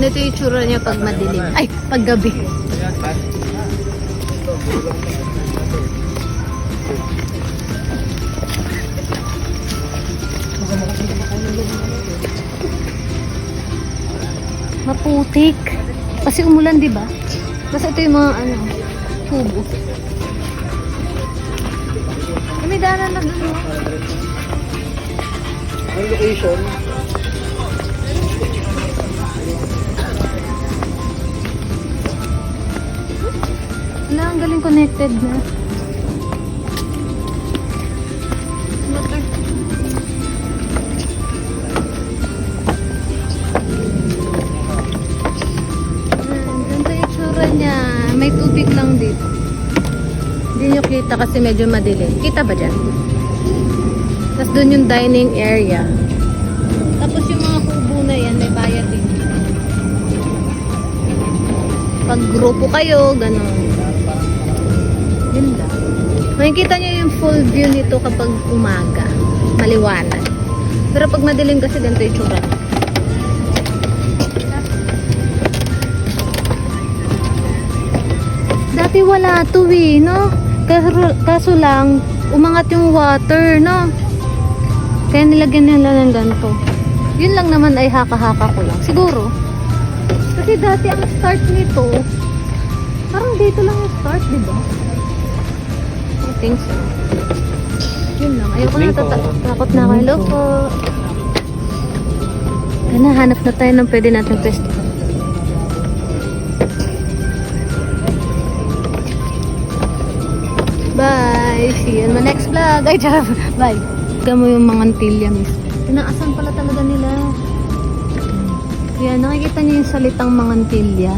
Ganito yung itsura niya pag madilim. Ay, pag gabi. Maputik. Kasi umulan, di ba? Kasi ito yung mga ano, kubo. May daanan na doon. Ang location. Wala, ang galing connected na. Ganda yung itsura niya. May tubig lang dito. Hindi nyo kita kasi medyo madilim. Kita ba dyan? Tapos doon yung dining area. Tapos yung mga kubo na yan, may bayad din. Pag grupo kayo, gano'n. Yun lang. Makikita nyo yung full view nito kapag umaga. Maliwanag. Pero pag madilim kasi ganito yung tsura. Dati wala to eh, no? Kaso lang, umangat yung water, no? Kaya nilagyan nila ng ganito. Yun lang naman ay haka-haka ko lang. Siguro. Kasi dati ang start nito, parang dito lang yung start, di ba? I think so. Yun lang. Ayoko na takot na ako. Hello po. Kaya hanap na tayo ng pwede natin festival. Bye! See you in my next vlog. Ay, charot. Bye! Tignan mo yung mga antilya, miss. Tinaasan pala talaga nila. Yan, nakikita niyo yung salitang mga antilya.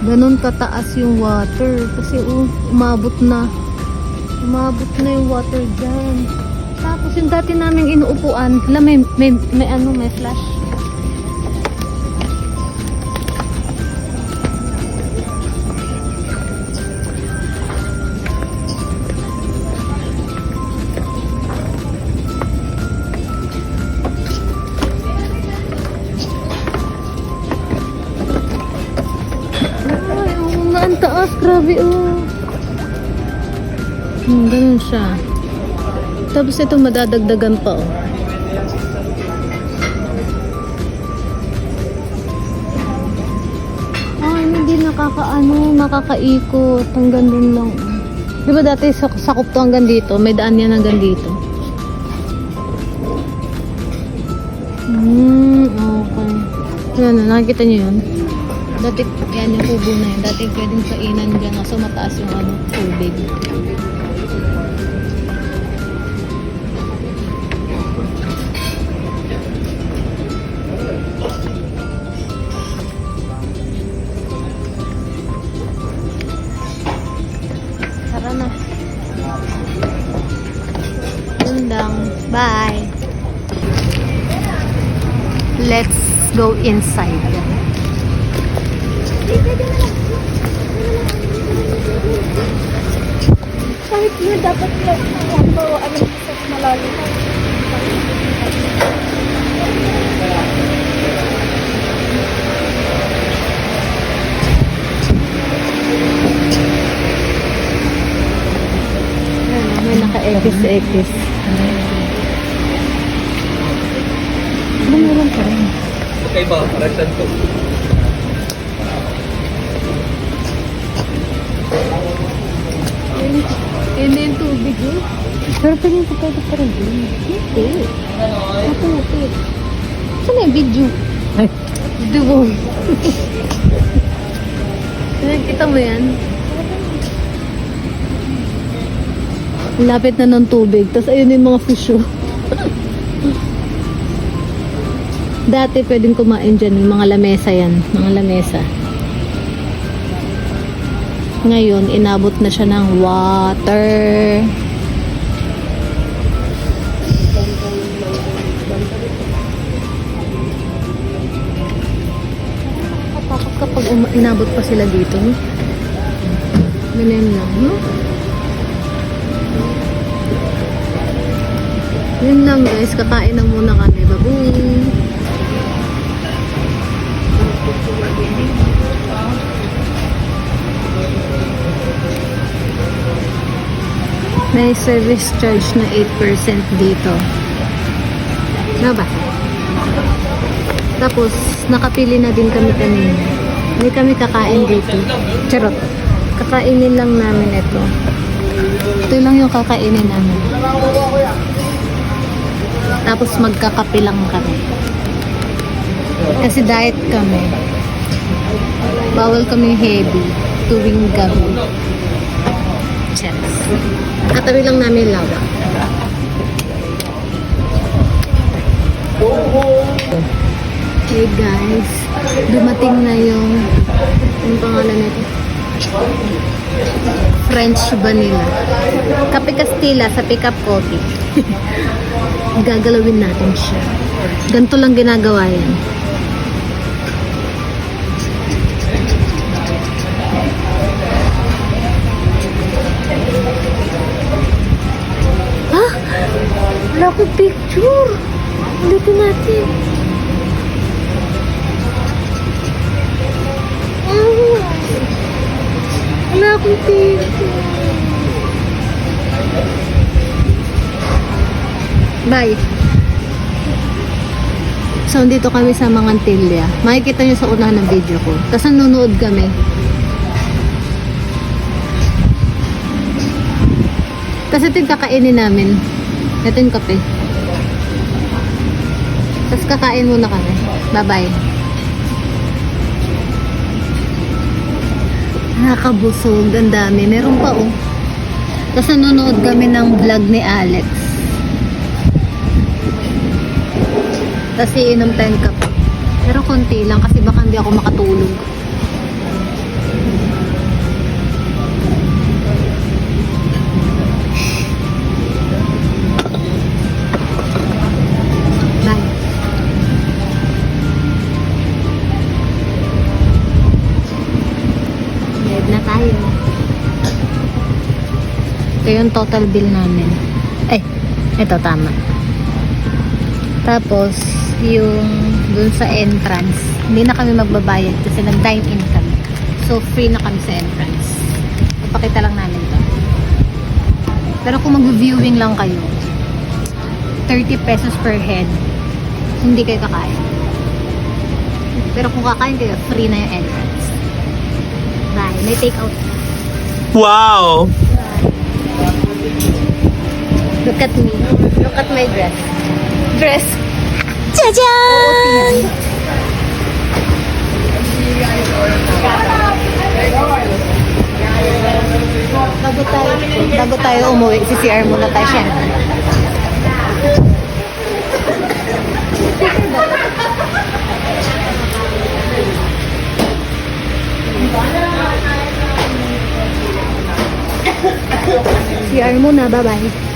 Ganun kataas yung water. Kasi umabot na. Umabot na yung water dyan. Tapos yung dati naming inuupuan, may flash. Ang taas, grabe oh. Ganun siya. Tapos ito madadagdagan pa oh. Ay, hindi makakaikot. Hanggang dun lang. Di ba dati sakop to hanggang dito? May daan yan hanggang dito. Okay. Yan, nakikita niyo yun? Dati, yan yung kubo na yun. Dati pwedeng kainan dyan kasi mataas yung tubig. Tara na. Yun lang. Bye! Let's go inside. Kahit na dapat ano sa malalim. May naka-ekis-ekis. Meron pa rin. Okay ba? Paragsan ko. Hindi yung tubig eh. Pero pwede yung pagkakas pa rin. Hindi. Ito. Saan na yung video? Ay. Video mo. Kita mo yan? Lapit na ng tubig. Tapos ayun yung mga fish oh. Dati pwedeng kumain dyan. Yung mga lamesa yan. Mga lamesa. Ngayon, inabot na siya ng water. Kapag inabot pa sila dito. Ganyan lang, no? Yun lang guys, kakain na muna kami. Baboy! May service charge na 8% dito. Na ba? Tapos, nakapili na din kami kanina. Hindi kami kakain dito. Charot. Kakainin lang namin ito. Ito lang yung kakainin namin. Tapos, magkakape lang kami. Kasi diet kami. Bawal kami heavy tuwing gabi. Cheers. Katabi lang namin lawa. Hey guys, dumating na yung pangalan nito? French vanilla. Kape Castilla sa Pick Up Coffee. Gagalawin natin siya. Ganito lang ginagawa yan. Ah! Wala akong picture. Ulitin natin. Wala akong picture. Bye. So, dito kami sa Mangantilia. Makikita nyo sa unahan ng video ko. Tapos nanonood kami. Tapos ito yung kakainin namin. Ito yung kape. Tapos kakain muna kami. Bye-bye. Nakabusog. Ang dami. Meron pa oh. Tapos nanonood kami ng vlog ni Alex. Tapos iinom tayong kape. Pero konti lang kasi baka hindi ako makatulog. Bye. Bayad na tayo. Ito yung total bill namin. Ito tama. Tapos, yung dun sa entrance, hindi na kami magbabayad kasi nag-dine-in kami. So, free na kami sa entrance. Ipakita lang namin to. Pero kung mag-viewing lang kayo, 30 pesos per head, hindi kayo kakain. Pero kung kakain kayo, free na yung entrance. Bye. May take out. Wow! Look at me. Look at my dress. Dress. Jajan! Bago tayo umuwi, CCR muna tayo syempre. CR muna, bye-bye.